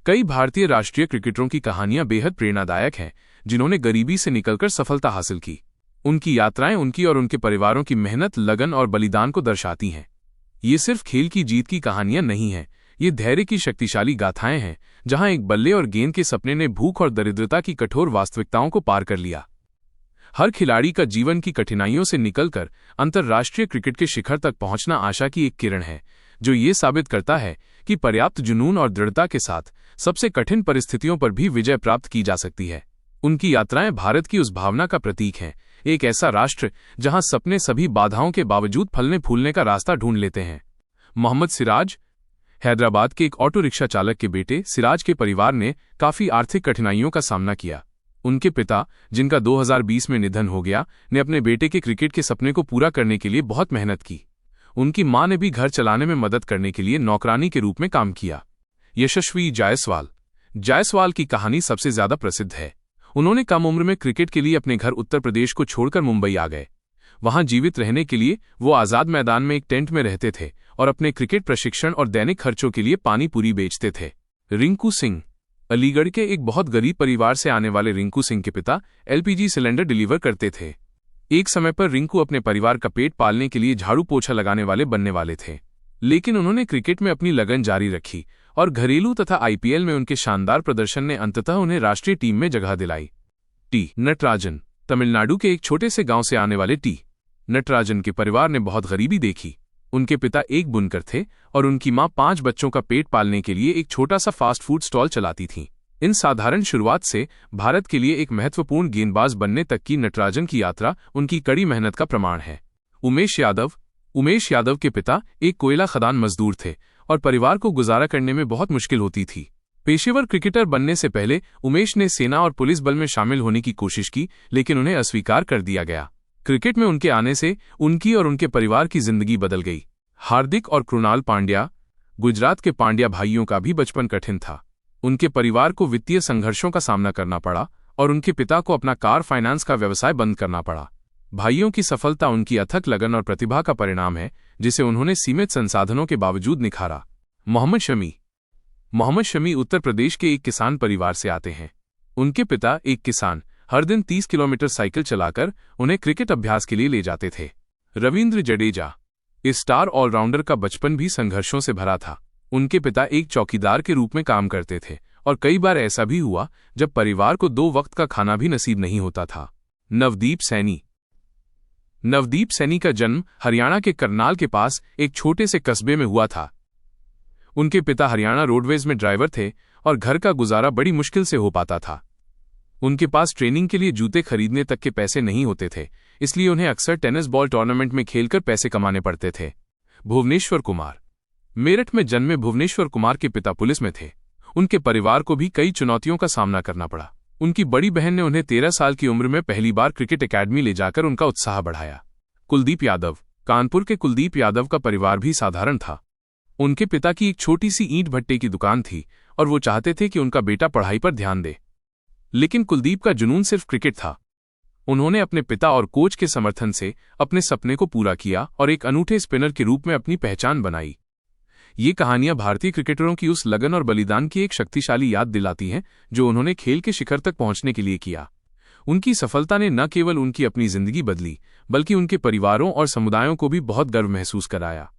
कई भारतीय राष्ट्रीय क्रिकेटरों की कहानियां बेहद प्रेरणादायक हैं, जिन्होंने गरीबी से निकलकर सफलता हासिल की। उनकी यात्राएं उनकी और उनके परिवारों की मेहनत, लगन और बलिदान को दर्शाती हैं। ये सिर्फ खेल की जीत की कहानियां नहीं हैं, ये धैर्य की शक्तिशाली गाथाएं हैं, जहां एक बल्ले और गेंद के सपने ने भूख और दरिद्रता की कठोर वास्तविकताओं को पार कर लिया। हर खिलाड़ी का जीवन की कठिनाइयों से निकलकर अंतर्राष्ट्रीय क्रिकेट के शिखर तक पहुंचना आशा की एक किरण है, जो ये साबित करता है कि पर्याप्त जुनून और दृढ़ता के साथ सबसे कठिन परिस्थितियों पर भी विजय प्राप्त की जा सकती है। उनकी यात्राएं भारत की उस भावना का प्रतीक हैं, एक ऐसा राष्ट्र जहां सपने सभी बाधाओं के बावजूद फलने फूलने का रास्ता ढूंढ लेते हैं। मोहम्मद सिराज हैदराबाद के एक ऑटो रिक्शा चालक के बेटे सिराज के परिवार ने काफी आर्थिक कठिनाइयों का सामना किया। उनके पिता, जिनका 2020 में निधन हो गया, ने अपने बेटे के क्रिकेट के सपने को पूरा करने के लिए बहुत मेहनत की। उनकी मां ने भी घर चलाने में मदद करने के लिए नौकरानी के रूप में काम किया। यशस्वी जायसवाल की कहानी सबसे ज्यादा प्रसिद्ध है। उन्होंने कम उम्र में क्रिकेट के लिए अपने घर उत्तर प्रदेश को छोड़कर मुंबई आ गए। वहां जीवित रहने के लिए वो आजाद मैदान में एक टेंट में रहते थे और अपने क्रिकेट प्रशिक्षण और दैनिक खर्चों के लिए पानी पूरी बेचते थे। रिंकू सिंह अलीगढ़ के एक बहुत गरीब परिवार से आने वाले रिंकू सिंह के पिता एलपीजी सिलेंडर डिलीवर करते थे। एक समय पर रिंकू अपने परिवार का पेट पालने के लिए झाड़ू पोछा लगाने वाले बनने वाले थे, लेकिन उन्होंने क्रिकेट में अपनी लगन जारी रखी और घरेलू तथा आईपीएल में उनके शानदार प्रदर्शन ने अंततः उन्हें राष्ट्रीय टीम में जगह दिलाई। टी नटराजन तमिलनाडु के एक छोटे से गांव से आने वाले टी नटराजन के परिवार ने बहुत गरीबी देखी। उनके पिता एक बुनकर थे और उनकी मां 5 बच्चों का पेट पालने के लिए एक छोटा सा फास्ट फूड स्टॉल चलाती थीं। इन साधारण शुरुआत से भारत के लिए एक महत्वपूर्ण गेंदबाज बनने तक की नटराजन की यात्रा उनकी कड़ी मेहनत का प्रमाण है। उमेश यादव के पिता एक कोयला खदान मजदूर थे और परिवार को गुजारा करने में बहुत मुश्किल होती थी। पेशेवर क्रिकेटर बनने से पहले उमेश ने सेना और पुलिस बल में शामिल होने की कोशिश की, लेकिन उन्हें अस्वीकार कर दिया गया। क्रिकेट में उनके आने से उनकी और उनके परिवार की जिंदगी बदल गई। हार्दिक और कृणाल पांड्या गुजरात के पांड्या भाइयों का भी बचपन कठिन था। उनके परिवार को वित्तीय संघर्षों का सामना करना पड़ा और उनके पिता को अपना कार फाइनेंस का व्यवसाय बंद करना पड़ा। भाइयों की सफलता उनकी अथक लगन और प्रतिभा का परिणाम है, जिसे उन्होंने सीमित संसाधनों के बावजूद निखारा। मोहम्मद शमी उत्तर प्रदेश के एक किसान परिवार से आते हैं। उनके पिता, एक किसान, हर दिन 30 किलोमीटर साइकिल चलाकर उन्हें क्रिकेट अभ्यास के लिए ले जाते थे। रविंद्र जडेजा इस स्टार ऑलराउंडर का बचपन भी संघर्षों से भरा था। उनके पिता एक चौकीदार के रूप में काम करते थे और कई बार ऐसा भी हुआ जब परिवार को 2 वक्त का खाना भी नसीब नहीं होता था। नवदीप सैनी का जन्म हरियाणा के करनाल के पास एक छोटे से कस्बे में हुआ था। उनके पिता हरियाणा रोडवेज में ड्राइवर थे और घर का गुजारा बड़ी मुश्किल से हो पाता था। उनके पास ट्रेनिंग के लिए जूते खरीदने तक के पैसे नहीं होते थे, इसलिए उन्हें अक्सर टेनिस बॉल टूर्नामेंट में खेलकर पैसे कमाने पड़ते थे। भुवनेश्वर कुमार मेरठ में जन्मे भुवनेश्वर कुमार के पिता पुलिस में थे। उनके परिवार को भी कई चुनौतियों का सामना करना पड़ा। उनकी बड़ी बहन ने उन्हें 13 साल की उम्र में पहली बार क्रिकेट एकेडमी ले जाकर उनका उत्साह बढ़ाया। कुलदीप यादव कानपुर के कुलदीप यादव का परिवार भी साधारण था। उनके पिता की एक छोटी सी ईंट भट्टे की दुकान थी और वो चाहते थे कि उनका बेटा पढ़ाई पर ध्यान दे, लेकिन कुलदीप का जुनून सिर्फ क्रिकेट था। उन्होंने अपने पिता और कोच के समर्थन से अपने सपने को पूरा किया और एक अनूठे स्पिनर के रूप में अपनी पहचान बनाई। ये कहानियां भारतीय क्रिकेटरों की उस लगन और बलिदान की एक शक्तिशाली याद दिलाती हैं, जो उन्होंने खेल के शिखर तक पहुंचने के लिए किया। उनकी सफलता ने न केवल उनकी अपनी जिंदगी बदली, बल्कि उनके परिवारों और समुदायों को भी बहुत गर्व महसूस कराया।